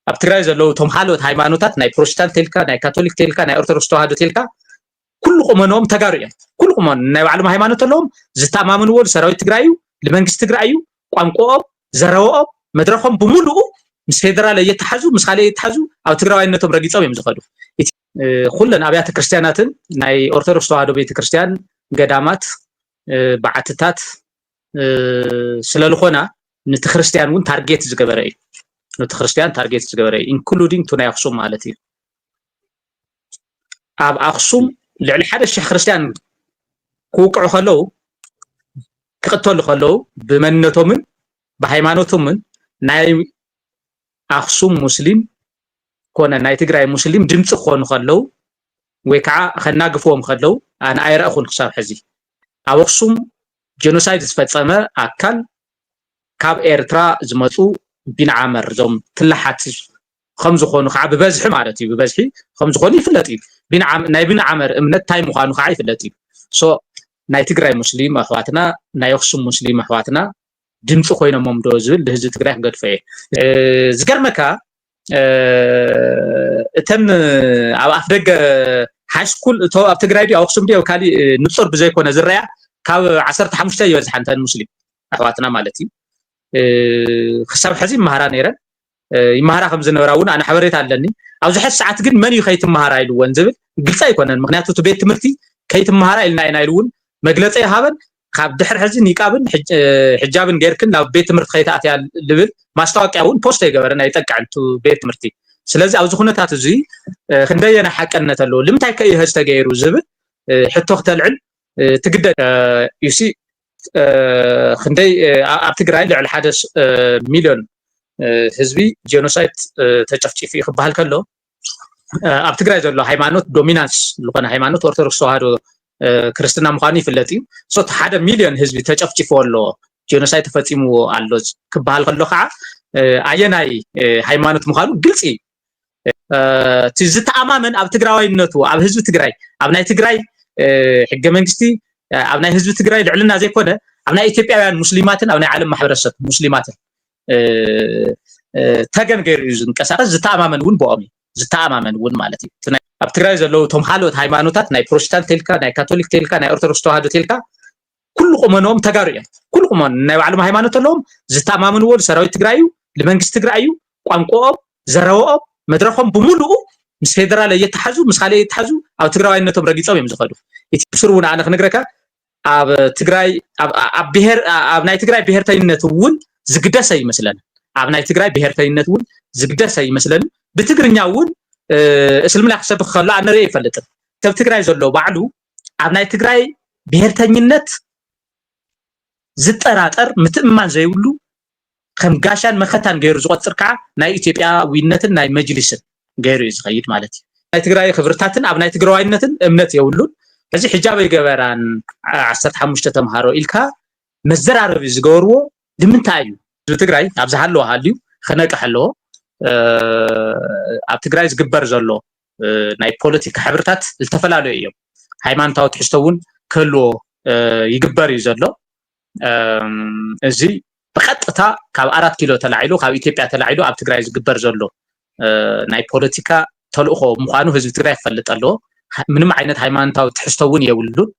ኣብ ትግራይ ዘለው ቶም ሓልኦት ሃይማኖታት ናይ ፕሮቴስታንት ተልካ ናይ ካቶሊክ ተልካ ናይ ኦርቶዶክስ ተዋህዶ ተልካ ኩሉ ቁመኖም ተጋሩ እዮም ኩሉ ቁመኖም ናይ ባዕሎም ሃይማኖት ኣለዎም ዝተኣማምንዎ ሰራዊት ትግራይ እዩ ለመንግስቲ ትግራይ እዩ ቋንቋኦም ዘረወኦም መድረኾም ብሙሉኡ ምስ ፌደራል እየተሓዙ ምስ ካልእ እየተሓዙ ኣብ ትግራዋይነቶም ረጊፆም እዮም ዝኸዱ ኩለን ኣብያተ ክርስቲያናትን ናይ ኦርቶዶክስ ተዋህዶ ቤተክርስትያን ገዳማት በዓትታት ስለልኾና ነቲ ክርስቲያን እውን ታርጌት ዝገበረ እዩ ነቲ ክርስቲያን ታርጌት ዝገበረ እዩ ኢንክሉዲንግ ቱ ናይ ኣክሱም ማለት እዩ ኣብ ኣክሱም ልዕሊ 1000 ክርስቲያን ክውቅዑ ከለው ክቅተሉ ከለው ብመንነቶምን ብሃይማኖቶምን ናይ ኣክሱም ሙስሊም ኮነ ናይ ትግራይ ሙስሊም ድምፂ ክኾኑ ከለው ወይ ከዓ ከናግፍዎም ከለው ኣነ ኣይረኣኹን ክሳብ ሕዚ ኣብ ኣክሱም ጀኖሳይድ ዝፈፀመ ኣካል ካብ ኤርትራ ዝመፁ ቢንዓመር ዞም ትላሓት ከም ዝኾኑ ከዓ ብበዝሒ ማለት እዩ ብበዝሒ ከም ዝኾኑ ይፍለጥ እዩ ናይ ቢንዓመር እምነት ታይ ምዃኑ ከዓ ይፍለጥ እዩ ሶ ናይ ትግራይ ሙስሊም ኣሕዋትና ናይ ኣክሱም ሙስሊም ኣሕዋትና ድምፂ ኮይኖም ዶ ዝብል ለህዝቢ ትግራይ ክገድፈ ዝገርመካ እተን ኣብ ኣፍ ደገ ሃይ ስኩል ኣብ ትግራይ ዲ ኣክሱም ዲ ካሊ ንጹር ብዘይኮነ ዝረያ ካብ 15 ይበዝሓ እንተን ሙስሊም ኣሕዋትና ማለት እዩ ክሳብ ሕዚ መሃራ ነይረን ይመሃራ ከም ዝነበራ እውን ኣነ ሓበሬታ ኣለኒ ኣብዚ ሕዚ ሰዓት ግን መን እዩ ከይትመሃራ ኢልዎን ዝብል ግልጽ ኣይኮነን ምክንያቱ እቲ ቤት ትምህርቲ ከይትመሃራ ኢልና ኢና ኢሉውን መግለፂ ይሃበን ካብ ድሕሪ ሕዚ ኒቃብን ሕጃብን ጌርክን ናብ ቤት ትምህርቲ ከይተኣትያ ልብል ማስታወቂያ እውን ፖስት ይገበረና ይጠቅዕን ቱ ቤት ትምህርቲ ስለዚ ኣብዚ ኩነታት እዚ ክንደየና ሓቀነት ኣለዎ ልምታይ ከይህዝ ተገይሩ ዝብል ሕቶ ክተልዕል ትግደድ ዩሲ ክንደይ ኣብ ትግራይ ልዕሊ 1 ሚልዮን ህዝቢ ጀኖሳይድ ተጨፍጭፊ ክበሃል ከሎ ኣብ ትግራይ ዘሎ ሃይማኖት ዶሚናንስ ዝኾነ ሃይማኖት ኦርቶዶክስ ተዋህዶ ክርስትና ምዃኑ ይፍለጥ እዩ ሶ 1 ሚልዮን ህዝቢ ተጨፍጭፎ ኣሎ ጀኖሳይድ ተፈፂምዎ ኣሎ ክበሃል ከሎ ከዓ ኣየናይ ሃይማኖት ምዃኑ ግልጽ እዩ እቲ ዝተኣማመን ኣብ ትግራዋይነቱ ኣብ ህዝቢ ትግራይ ኣብ ናይ ትግራይ ሕገ መንግስቲ ኣብ ናይ ህዝቢ ትግራይ ልዕልና ዘይኮነ ኣብ ናይ ኢትዮጵያውያን ሙስሊማትን ኣብ ናይ ዓለም ማሕበረሰብ ሙስሊማትን ተገን ገይሩ እዩ ዝንቀሳቀስ ዝተኣማመን እውን ብኦም እዩ ዝተኣማመን እውን ማለት እዩ ኣብ ትግራይ ዘለው ቶም ሓልኦት ሃይማኖታት ናይ ፕሮቴስታንት ተልካ ናይ ካቶሊክ ተልካ ናይ ኦርቶዶክስ ተዋህዶ ተልካ ኩሉ ቁመኖም ተጋሩ እዮም ኩሉ ቁመኖ ናይ ባዕሎም ሃይማኖት ኣለዎም ዝተኣማምንዎ ሰራዊት ትግራይ እዩ ለመንግስቲ ትግራይ እዩ ቋንቋኦም ዘረወኦም መድረኾም ብሙሉኡ ምስ ፌደራል እየተሓዙ ምስ ካልእ እየተሓዙ ኣብ ትግራዋይነቶም ረጊፆም እዮም ዝኸዱ እቲ ብስሩ እውን ኣነ ክነግረካ ኣብ ትግራይ ኣብ ብሄር ኣብ ናይ ትግራይ ብሄርተኝነት እውን ዝግደሰ ይመስለን ኣብ ናይ ትግራይ ብሄርተኝነት እውን ዝግደሰ ይመስለን ብትግርኛ እውን እስልምና ክሰብክ ከሎ ኣነ ርእ ይፈልጥን ካብ ትግራይ ዘሎ ባዕሉ ኣብ ናይ ትግራይ ብሄርተኝነት ዝጠራጠር ምትእማን ዘይብሉ ከም ጋሻን መኸታን ገይሩ ዝቆፅር ከዓ ናይ ኢትዮጵያዊነትን ናይ መጅሊስን ገይሩ ዝኸይድ ማለት እዩ ናይ ትግራይ ክብርታትን ኣብ ናይ ትግራዋይነትን እምነት የብሉን እዚ ሕጃብ ይገበራን 15 ተምሃሮ ኢልካ መዘራረብ ዝገበርዎ ንምንታይ እዩ ትግራይ ኣብ ዝሃለዎ ሃልዩ ክነቅሕ ኣለዎ ኣብ ትግራይ ዝግበር ዘሎ ናይ ፖለቲካ ሕብርታት ዝተፈላለዩ እዮም ሃይማኖታዊ ትሕዝቶ እውን ክህልዎ ይግበር እዩ ዘሎ እዚ ብቀጥታ ካብ 4 ኪሎ ተላዒሉ ካብ ኢትዮጵያ ተላዒሉ ኣብ ትግራይ ዝግበር ዘሎ ናይ ፖለቲካ ተልእኾ ምዃኑ ህዝቢ ትግራይ ይፈልጥ ኣለዎ ምንም ዓይነት ሃይማኖታዊ ትሕዝቶ እውን የብሉን